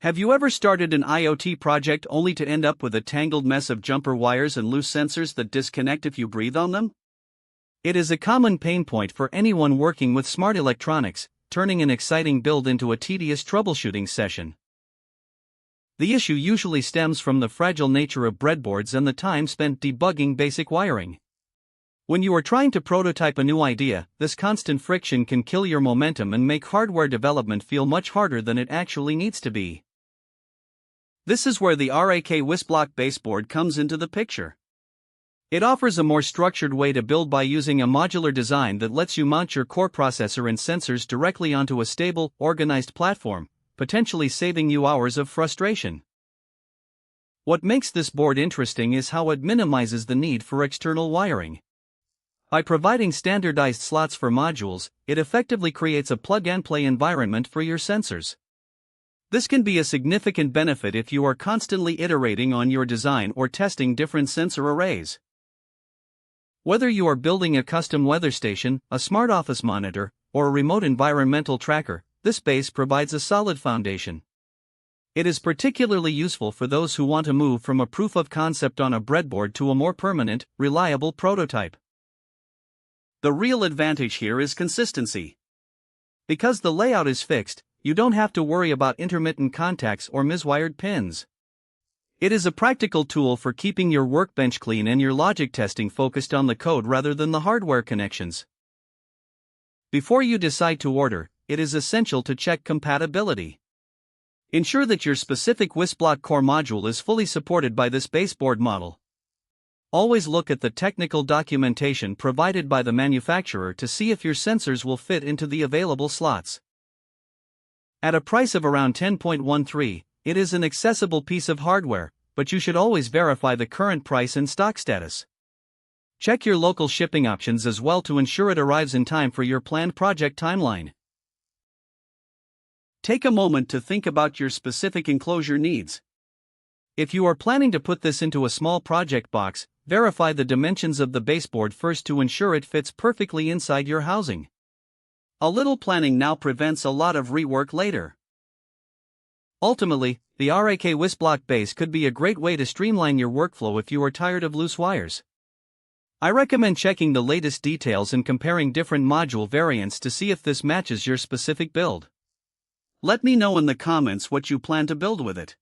Have you ever started an IoT project only to end up with a tangled mess of jumper wires and loose sensors that disconnect if you breathe on them? It is a common pain point for anyone working with smart electronics, turning an exciting build into a tedious troubleshooting session. The issue usually stems from the fragile nature of breadboards and the time spent debugging basic wiring. When you are trying to prototype a new idea, this constant friction can kill your momentum and make hardware development feel much harder than it actually needs to be. This is where the RAK WisBlock Base board comes into the picture. It offers a more structured way to build by using a modular design that lets you mount your core processor and sensors directly onto a stable, organized platform, potentially saving you hours of frustration. What makes this board interesting is how it minimizes the need for external wiring. By providing standardized slots for modules, it effectively creates a plug-and-play environment for your sensors. This can be a significant benefit if you are constantly iterating on your design or testing different sensor arrays. Whether you are building a custom weather station, a smart office monitor, or a remote environmental tracker, this base provides a solid foundation. It is particularly useful for those who want to move from a proof of concept on a breadboard to a more permanent, reliable prototype. The real advantage here is consistency. Because the layout is fixed, you don't have to worry about intermittent contacts or miswired pins. It is a practical tool for keeping your workbench clean and your logic testing focused on the code rather than the hardware connections. Before you decide to order, it is essential to check compatibility. Ensure that your specific WisBlock core module is fully supported by this baseboard model. Always look at the technical documentation provided by the manufacturer to see if your sensors will fit into the available slots. At a price of around $10.13, it is an accessible piece of hardware, but you should always verify the current price and stock status. Check your local shipping options as well to ensure it arrives in time for your planned project timeline. Take a moment to think about your specific enclosure needs. If you are planning to put this into a small project box, verify the dimensions of the baseboard first to ensure it fits perfectly inside your housing. A little planning now prevents a lot of rework later. Ultimately, the RAK WisBlock Base could be a great way to streamline your workflow if you are tired of loose wires. I recommend checking the latest details and comparing different module variants to see if this matches your specific build. Let me know in the comments what you plan to build with it.